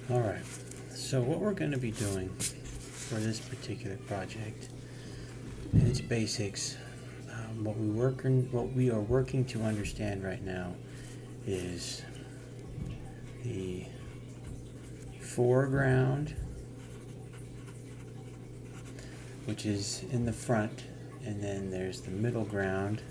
Alright, so what we're going to be doing for this particular project, in its basics, what we are working to understand right now is the foreground, which is in the front, and then there's the middle ground,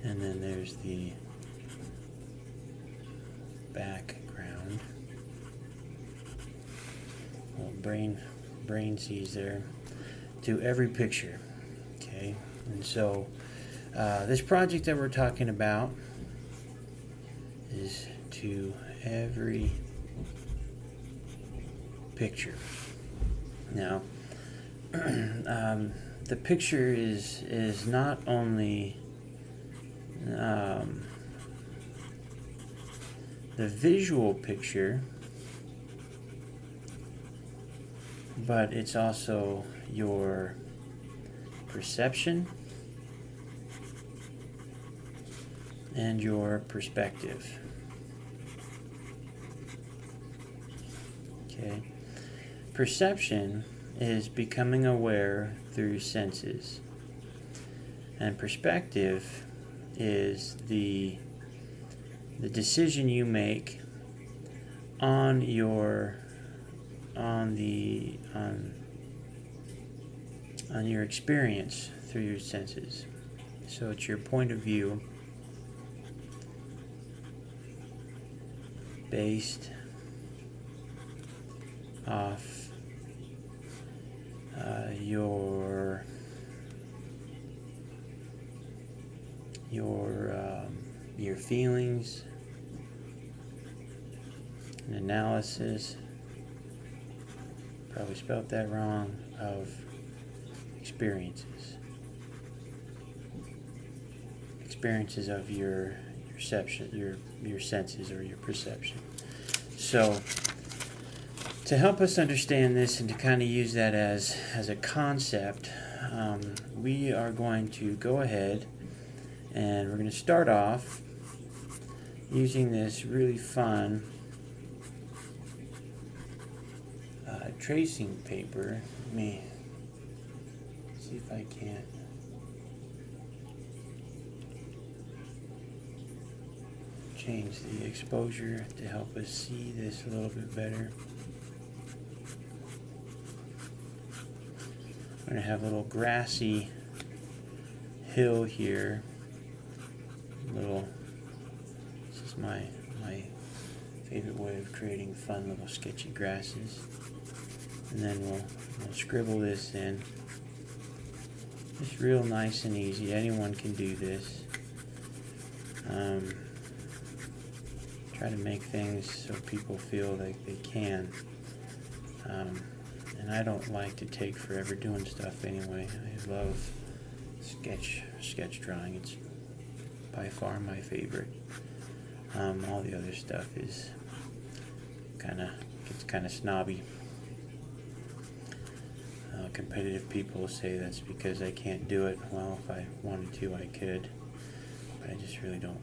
and then there's the background. Well, brain sees there to every picture. Okay, and so this project that we're talking about is to every picture. Now, the picture is not only the visual picture, but it's also your perception and your perspective. Okay. Perception is becoming aware through senses, and perspective is the decision you make on your experience through your senses. So it's your point of view based off your feelings and analysis, probably spelled that wrong, of experiences of your senses or your perception. So to help us understand this and to kind of use that as a concept, we are going to go ahead and we're going to start off using this really fun tracing paper. Let me see if I can't change the exposure to help us see this a little bit better. I'm going to have a little grassy hill here. This is my favorite way of creating fun little sketchy grasses. And then we'll scribble this in. Just real nice and easy. Anyone can do this. Try to make things so people feel like they can. And I don't like to take forever doing stuff anyway. I love sketch drawing. It's by far my favorite. All the other stuff is gets kind of snobby. Competitive people say that's because I can't do it. Well, if I wanted to, I could, but I just really don't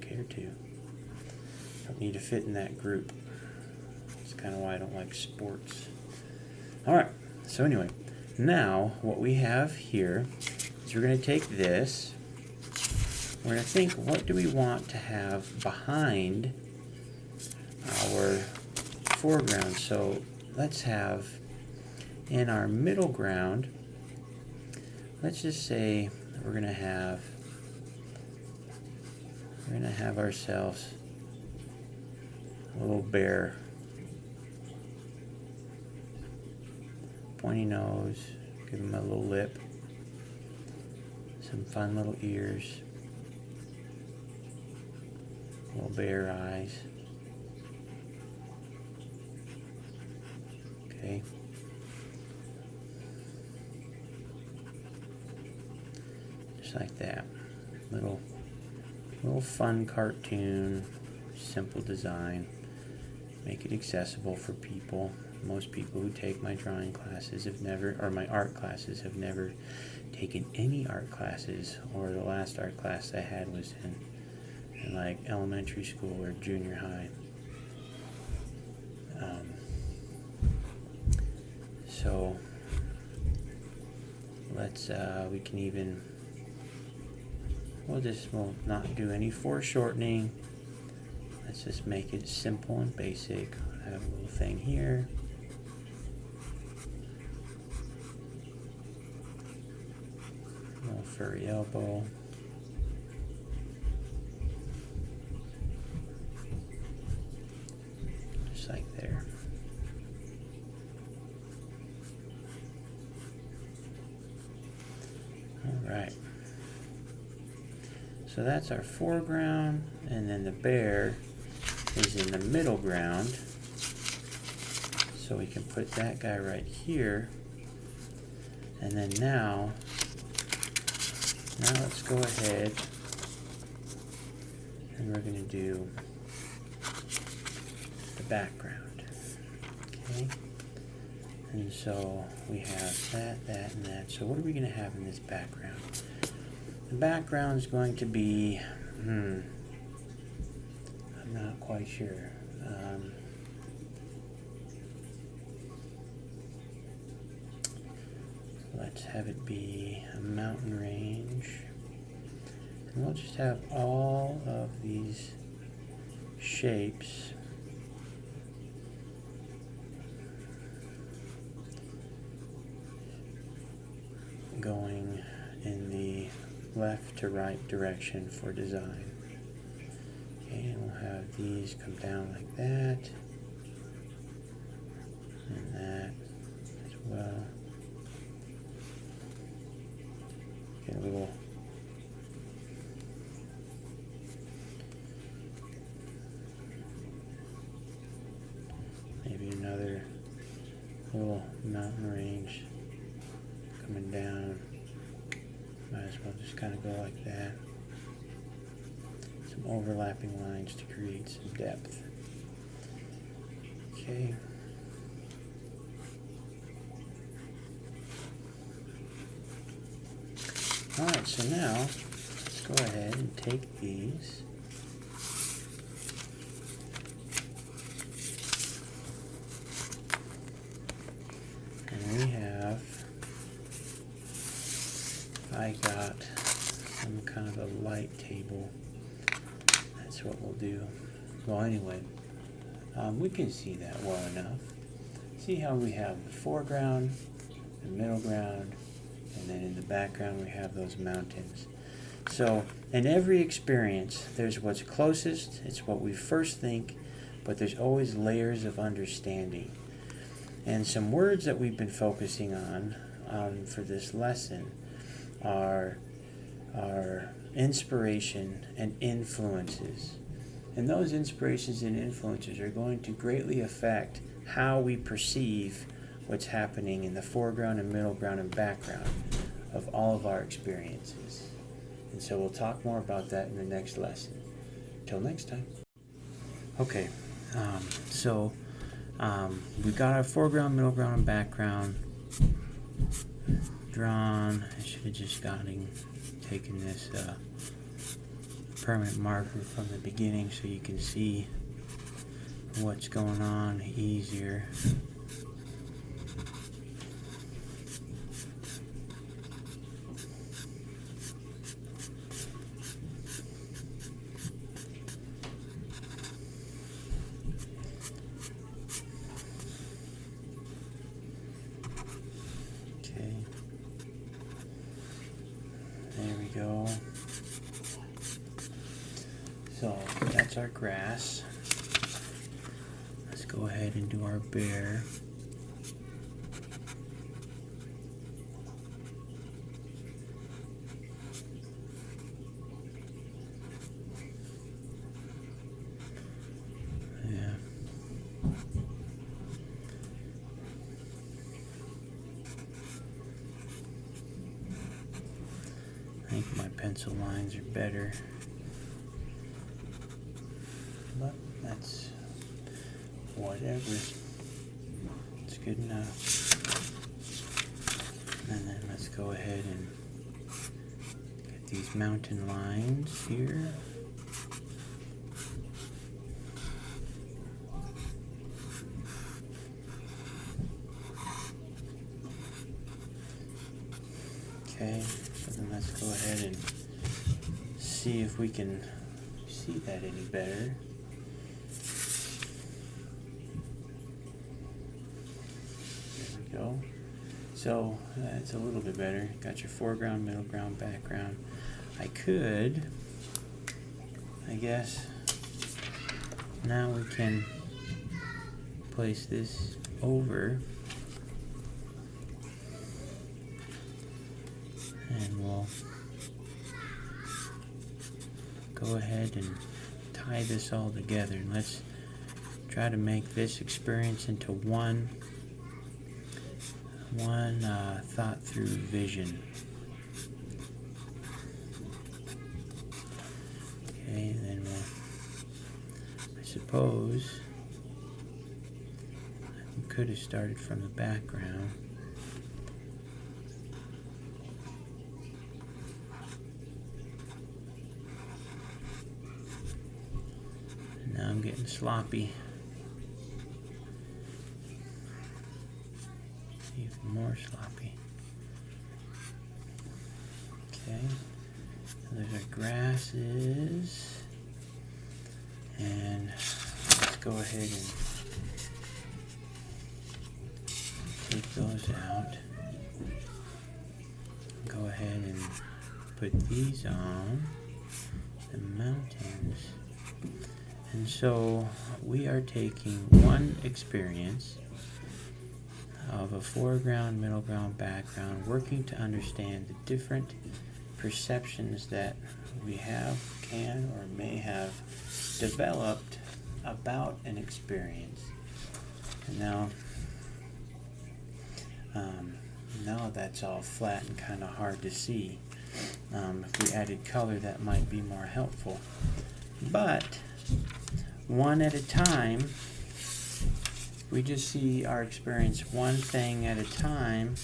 care to. Don't need to fit in that group. That's kind of why I don't like sports. All right. So anyway, now what we have here is we're going to take this. We're going to think, what do we want to have behind our foreground? So let's have in our middle ground, let's just say we're going to have ourselves a little bear. Pointy nose, give him a little lip, some fun little ears, little bear eyes. Okay. Just like that. Little fun cartoon, simple design. Make it accessible for people. most people who take my drawing classes have never, or my art classes have never taken any art classes, or the last art class I had was in like elementary school or junior high. So let's, we can even, we'll not do any foreshortening. Let's just make it simple and basic. I have a little thing here. A little furry elbow. Just like there. Alright. So that's our foreground, and then the bear is in the middle ground. So we can put that guy right here. And then now let's go ahead and we're going to do the background. Okay? And so we have that, that, and that. So what are we going to have in this background? The background is going to be, I'm not quite sure. Let's have it be a mountain range. And we'll just have all of these shapes going in the left to right direction for design. Okay, and we'll have these come down like that, and that as well. Get a little maybe another little mountain range coming down. Might as well just kind of go like that. Some overlapping lines to create some depth. Okay. Alright, so now let's go ahead and take these. And we have, I got some kind of a light table. That's what we'll do. Well, anyway, we can see that well enough. See how we have the foreground, the middle ground, and then in the background we have those mountains. So in every experience, there's what's closest, it's what we first think, but there's always layers of understanding. And some words that we've been focusing on for this lesson are inspiration and influences. And those inspirations and influences are going to greatly affect how we perceive what's happening in the foreground and middle ground and background of all of our experiences. And so we'll talk more about that in the next lesson. Till next time. Okay, we got our foreground, middle ground, and background drawn. I should have just taken this permanent marker from the beginning so you can see what's going on easier. There we go. So that's our grass. Let's go ahead and do our bear. Yeah. I think my pencil lines are better, but that's whatever. good enough. And then let's go ahead and get these mountain lines here. Okay, so then let's go ahead and see if we can see that any better. There we go. So that's a little bit better. Got your foreground, middle ground, background. I could, I guess, now we can place this over. And we'll go ahead and tie this all together. And let's try to make this experience into one thought through vision. Okay, and then I suppose we could have started from the background. Now I'm getting sloppy. Even more sloppy. Okay. So there's our grasses. And let's go ahead and take those out. Go ahead and put these on the mountains. And so we are taking one experience of a foreground, middle ground, background, working to understand the different perceptions that we have, can, or may have developed about an experience. And now that's all flat and kind of hard to see. If we added color, that might be more helpful. But one at a time, we just see our experience one thing at a time.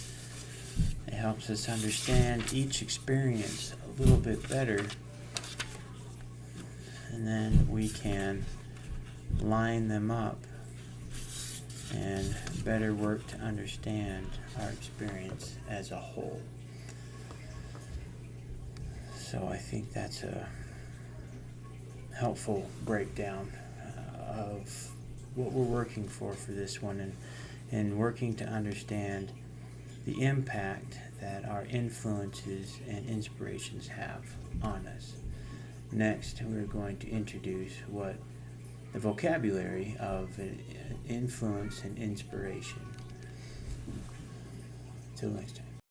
It helps us understand each experience a little bit better, and then we can line them up and better work to understand our experience as a whole. So I think that's a helpful breakdown of what we're working for this one, and working to understand the impact that our influences and inspirations have on us. Next, we're going to introduce what the vocabulary of an influence and inspiration. Till next time.